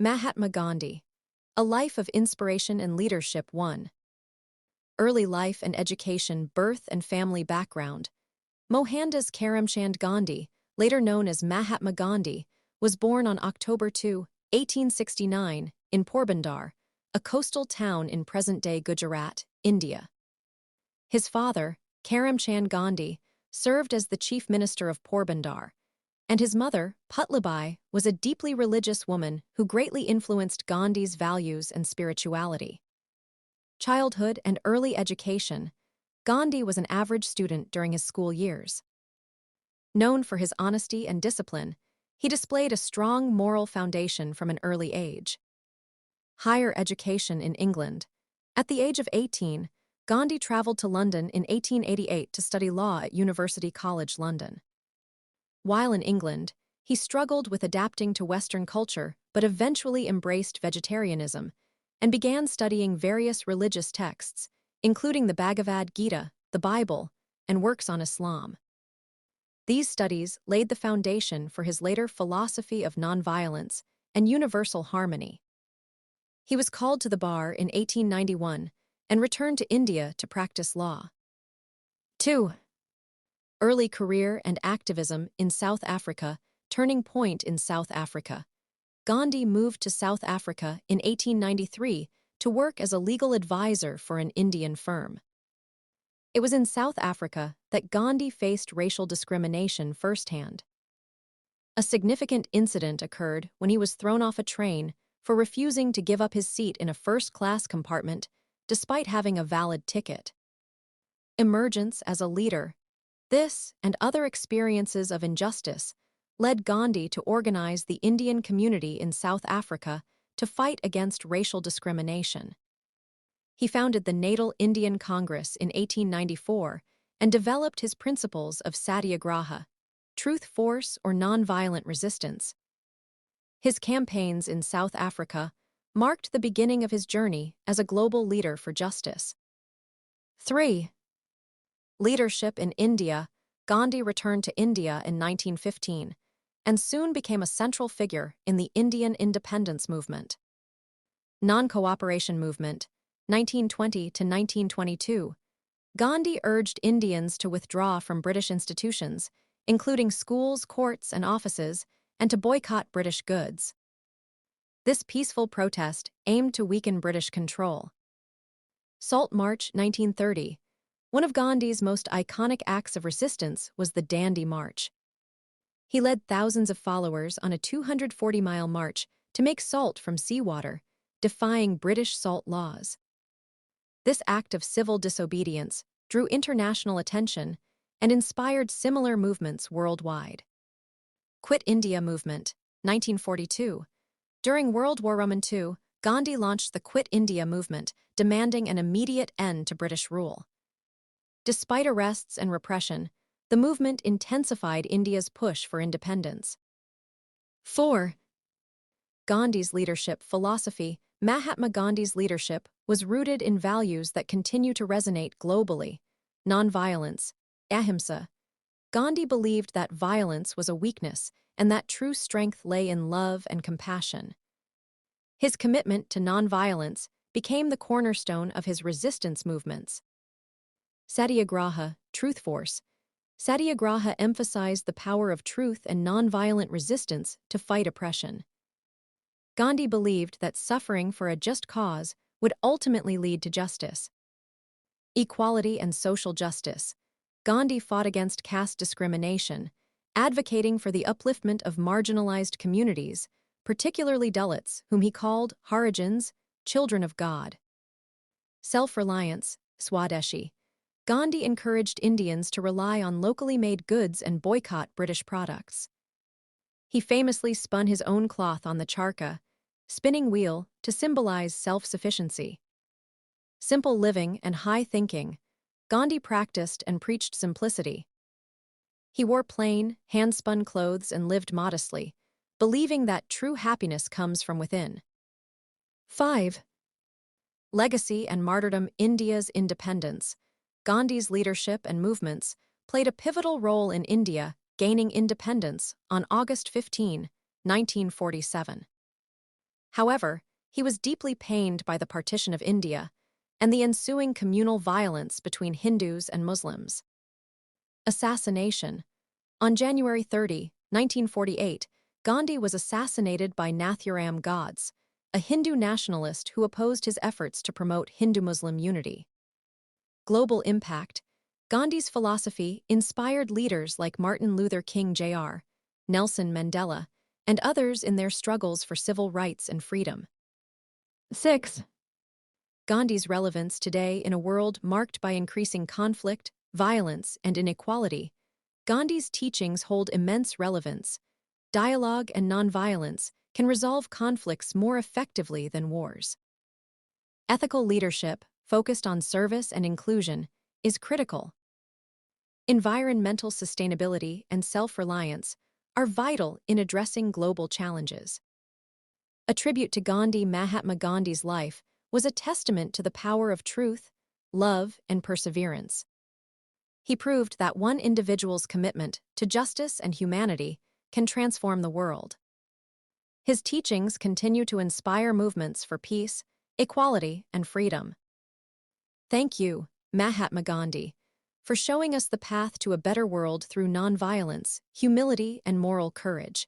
Mahatma Gandhi, A Life of Inspiration and Leadership 1. Early life and education, birth and family background. Mohandas Karamchand Gandhi, later known as Mahatma Gandhi, was born on October 2, 1869, in Porbandar, a coastal town in present-day Gujarat, India. His father, Karamchand Gandhi, served as the chief minister of Porbandar, and his mother, Putlabai, was a deeply religious woman who greatly influenced Gandhi's values and spirituality. Childhood and early education. Gandhi was an average student during his school years. Known for his honesty and discipline, he displayed a strong moral foundation from an early age. Higher education in England. At the age of 18, Gandhi traveled to London in 1888 to study law at University College London. While in England, he struggled with adapting to Western culture but eventually embraced vegetarianism and began studying various religious texts, including the Bhagavad Gita, the Bible, and works on Islam. These studies laid the foundation for his later philosophy of nonviolence and universal harmony. He was called to the bar in 1891 and returned to India to practice law. 2. Early career and activism in South Africa, turning point in South Africa. Gandhi moved to South Africa in 1893 to work as a legal advisor for an Indian firm. It was in South Africa that Gandhi faced racial discrimination firsthand. A significant incident occurred when he was thrown off a train for refusing to give up his seat in a first-class compartment despite having a valid ticket. Emergence as a leader. This and other experiences of injustice led Gandhi to organize the Indian community in South Africa to fight against racial discrimination. He founded the Natal Indian Congress in 1894 and developed his principles of satyagraha, truth force or nonviolent resistance. His campaigns in South Africa marked the beginning of his journey as a global leader for justice. 3. Leadership in India. Gandhi returned to India in 1915 and soon became a central figure in the Indian independence movement. Non-cooperation movement, 1920 to 1922. Gandhi urged Indians to withdraw from British institutions, including schools, courts, and offices, and to boycott British goods. This peaceful protest aimed to weaken British control. Salt March, 1930. One of Gandhi's most iconic acts of resistance was the Dandi March. He led thousands of followers on a 240-mile march to make salt from seawater, defying British salt laws. This act of civil disobedience drew international attention and inspired similar movements worldwide. Quit India Movement, 1942. During World War II, Gandhi launched the Quit India Movement, demanding an immediate end to British rule. Despite arrests and repression, the movement intensified India's push for independence. 4. Gandhi's leadership philosophy. Mahatma Gandhi's leadership was rooted in values that continue to resonate globally: nonviolence, ahimsa. Gandhi believed that violence was a weakness and that true strength lay in love and compassion. His commitment to nonviolence became the cornerstone of his resistance movements. Satyagraha, truth force. Satyagraha emphasized the power of truth and nonviolent resistance to fight oppression. Gandhi believed that suffering for a just cause would ultimately lead to justice. Equality and social justice. Gandhi fought against caste discrimination, advocating for the upliftment of marginalized communities, particularly Dalits, whom he called Harijans, children of God. Self-reliance, Swadeshi. Gandhi encouraged Indians to rely on locally made goods and boycott British products. He famously spun his own cloth on the charkha, spinning wheel, to symbolize self-sufficiency. Simple living and high thinking. Gandhi practiced and preached simplicity. He wore plain, hand-spun clothes and lived modestly, believing that true happiness comes from within. 5. Legacy and martyrdom. India's independence. Gandhi's leadership and movements played a pivotal role in India gaining independence on August 15, 1947. However, he was deeply pained by the partition of India and the ensuing communal violence between Hindus and Muslims. Assassination. On January 30, 1948, Gandhi was assassinated by Nathuram Godse, a Hindu nationalist who opposed his efforts to promote Hindu-Muslim unity. Global impact. Gandhi's philosophy inspired leaders like Martin Luther King Jr., Nelson Mandela, and others in their struggles for civil rights and freedom. 6. Gandhi's relevance today in a world marked by increasing conflict, violence, and inequality. Gandhi's teachings hold immense relevance. Dialogue and nonviolence can resolve conflicts more effectively than wars. Ethical leadership, focused on service and inclusion, is critical. Environmental sustainability and self-reliance are vital in addressing global challenges. A tribute to Gandhi. Mahatma Gandhi's life was a testament to the power of truth, love, and perseverance. He proved that one individual's commitment to justice and humanity can transform the world. His teachings continue to inspire movements for peace, equality, and freedom. Thank you, Mahatma Gandhi, for showing us the path to a better world through nonviolence, humility, and moral courage.